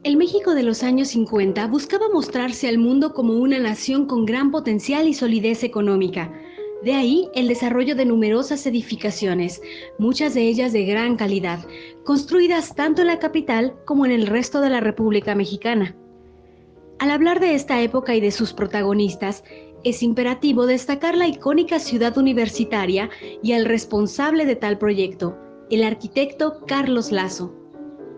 El México de los años 50 buscaba mostrarse al mundo como una nación con gran potencial y solidez económica. De ahí el desarrollo de numerosas edificaciones, muchas de ellas de gran calidad, construidas tanto en la capital como en el resto de la República Mexicana. Al hablar de esta época y de sus protagonistas, es imperativo destacar la icónica ciudad universitaria y al responsable de tal proyecto, el arquitecto Carlos Lazo.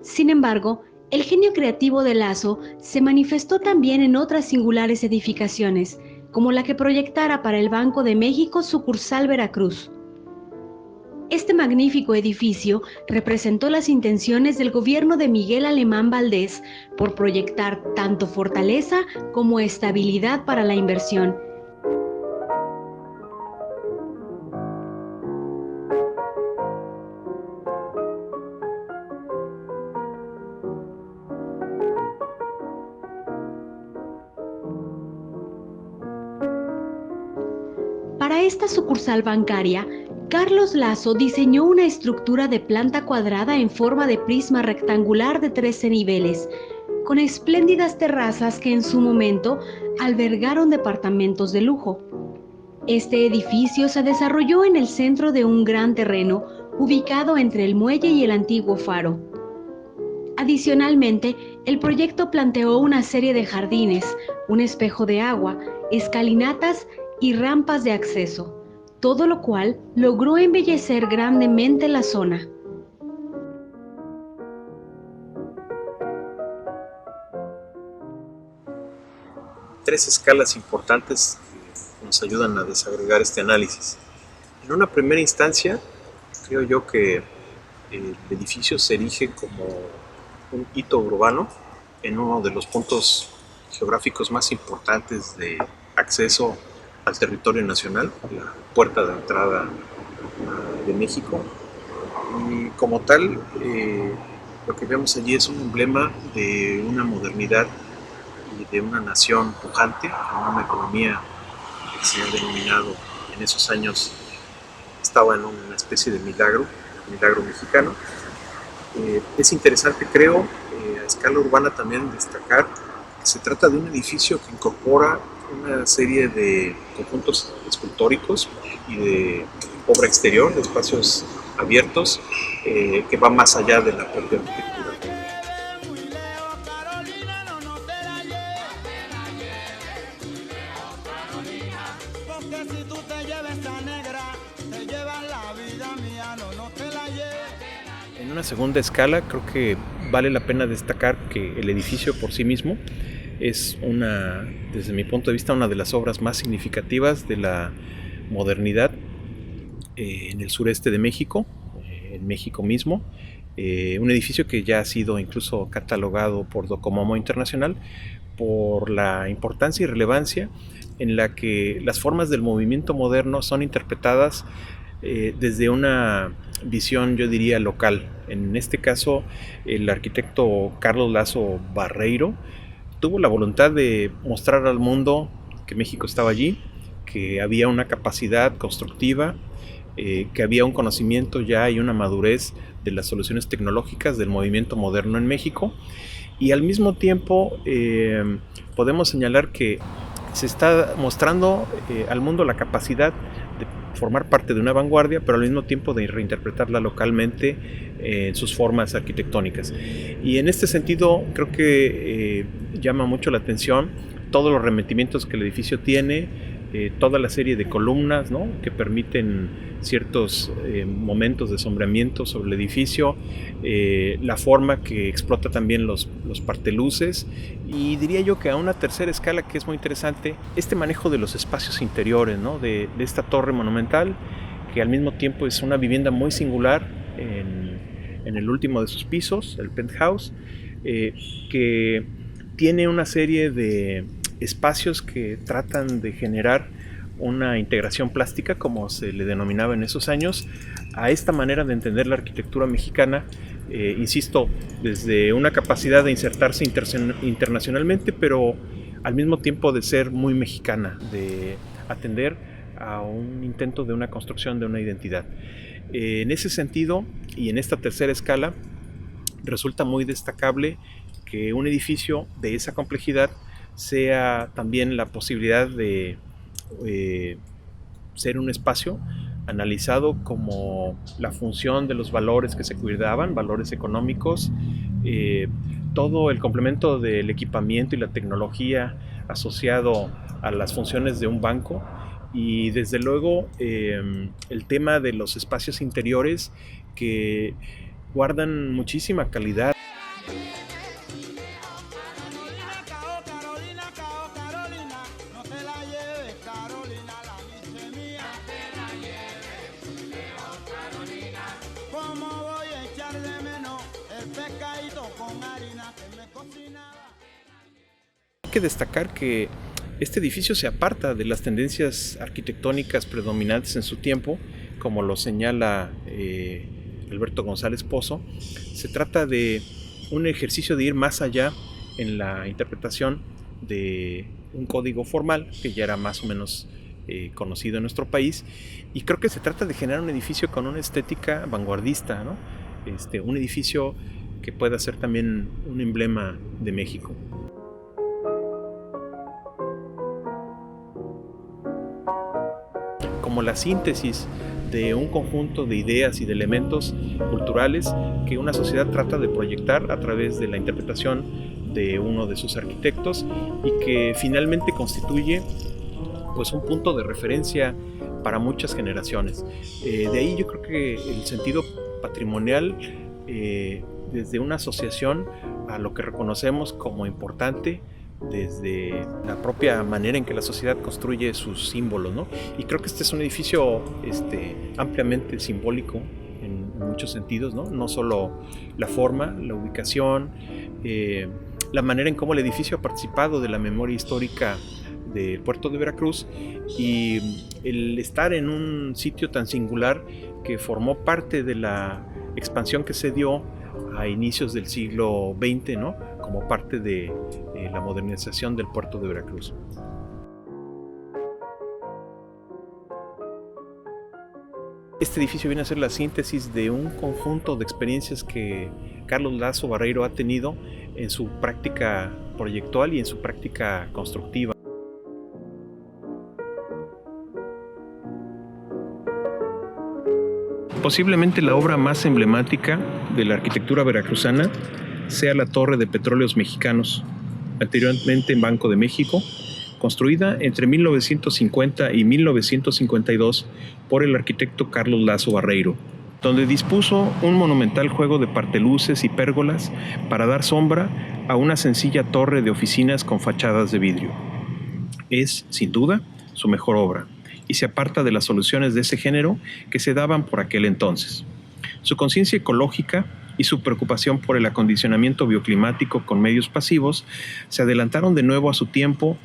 Sin embargo, el genio creativo de Lazo se manifestó también en otras singulares edificaciones, como la que proyectara para el Banco de México sucursal Veracruz. Este magnífico edificio representó las intenciones del gobierno de Miguel Alemán Valdés por proyectar tanto fortaleza como estabilidad para la inversión. Para esta sucursal bancaria, Carlos Lazo diseñó una estructura de planta cuadrada en forma de prisma rectangular de 13 niveles, con espléndidas terrazas que en su momento albergaron departamentos de lujo. Este edificio se desarrolló en el centro de un gran terreno ubicado entre el muelle y el antiguo faro. Adicionalmente, el proyecto planteó una serie de jardines, un espejo de agua, escalinatas y rampas de acceso, todo lo cual logró embellecer grandemente la zona. Tres escalas importantes que nos ayudan a desagregar este análisis. En una primera instancia, creo yo que el edificio se erige como un hito urbano en uno de los puntos geográficos más importantes de acceso al territorio nacional, la puerta de entrada de México. Y como tal, lo que vemos allí es un emblema de una modernidad y de una nación pujante, con una economía que se ha denominado en esos años, estaba en una especie de milagro mexicano. Es interesante, creo, a escala urbana también destacar que se trata de un edificio que incorpora una serie de conjuntos escultóricos y de obra exterior, de espacios abiertos, que va más allá de la propia arquitectura. En una segunda escala, creo que vale la pena destacar que el edificio por sí mismo es desde mi punto de vista, una de las obras más significativas de la modernidad en el sureste de México, en México mismo. Un edificio que ya ha sido incluso catalogado por Docomomo Internacional por la importancia y relevancia en la que las formas del movimiento moderno son interpretadas desde una visión, yo diría, local. En este caso, el arquitecto Carlos Lazo Barreiro tuvo la voluntad de mostrar al mundo que México estaba allí, que había una capacidad constructiva, que había un conocimiento ya y una madurez de las soluciones tecnológicas del movimiento moderno en México, y al mismo tiempo podemos señalar que se está mostrando al mundo la capacidad de formar parte de una vanguardia, pero al mismo tiempo de reinterpretarla localmente en sus formas arquitectónicas. Y en este sentido creo que llama mucho la atención todos los remetimientos que el edificio tiene, toda la serie de columnas, ¿no?, que permiten ciertos momentos de sombreamiento sobre el edificio, la forma que explota también los parteluces, y diría yo que a una tercera escala que es muy interesante, este manejo de los espacios interiores, ¿no?, de esta torre monumental, que al mismo tiempo es una vivienda muy singular en el último de sus pisos, el penthouse, que tiene una serie de espacios que tratan de generar una integración plástica, como se le denominaba en esos años, a esta manera de entender la arquitectura mexicana, insisto, desde una capacidad de insertarse internacionalmente, pero al mismo tiempo de ser muy mexicana, de atender a un intento de una construcción de una identidad. En ese sentido, y en esta tercera escala, resulta muy destacable que un edificio de esa complejidad sea también la posibilidad de ser un espacio analizado como la función de los valores que se cuidaban, valores económicos, todo el complemento del equipamiento y la tecnología asociado a las funciones de un banco, y desde luego el tema de los espacios interiores que guardan muchísima calidad. Hay que destacar que este edificio se aparta de las tendencias arquitectónicas predominantes en su tiempo, como lo señala Alberto González Pozo. Se trata de un ejercicio de ir más allá en la interpretación de un código formal que ya era más o menos conocido en nuestro país, y creo que se trata de generar un edificio con una estética vanguardista, ¿no? Un edificio que pueda ser también un emblema de México. Como la síntesis de un conjunto de ideas y de elementos culturales que una sociedad trata de proyectar a través de la interpretación de uno de sus arquitectos, y que finalmente constituye pues un punto de referencia para muchas generaciones. De ahí yo creo que el sentido patrimonial, desde una asociación a lo que reconocemos como importante, desde la propia manera en que la sociedad construye sus símbolos, ¿no? Y creo que este es un edificio ampliamente simbólico en muchos sentidos, ¿no? No solo la forma, la ubicación, la manera en cómo el edificio ha participado de la memoria histórica del puerto de Veracruz, y el estar en un sitio tan singular que formó parte de la expansión que se dio a inicios del siglo XX, ¿no? Como parte de la modernización del puerto de Veracruz. Este edificio viene a ser la síntesis de un conjunto de experiencias que Carlos Lazo Barreiro ha tenido en su práctica proyectual y en su práctica constructiva. Posiblemente la obra más emblemática de la arquitectura veracruzana sea la Torre de Petróleos Mexicanos, anteriormente en Banco de México, construida entre 1950 y 1952 por el arquitecto Carlos Lazo Barreiro, donde dispuso un monumental juego de parteluces y pérgolas para dar sombra a una sencilla torre de oficinas con fachadas de vidrio. Es, sin duda, su mejor obra, y se aparta de las soluciones de ese género que se daban por aquel entonces. Su conciencia ecológica y su preocupación por el acondicionamiento bioclimático con medios pasivos se adelantaron de nuevo a su tiempo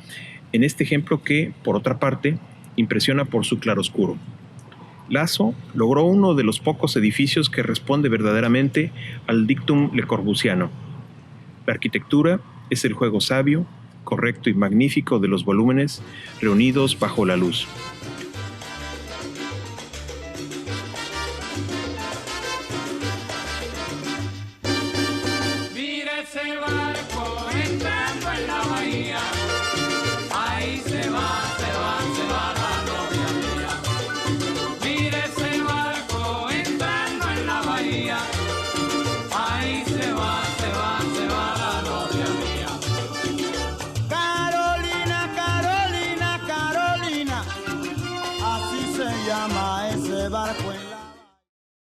en este ejemplo que, por otra parte, impresiona por su claroscuro. Lazo logró uno de los pocos edificios que responde verdaderamente al dictum Le Corbusiano. La arquitectura es el juego sabio, correcto y magnífico de los volúmenes reunidos bajo la luz.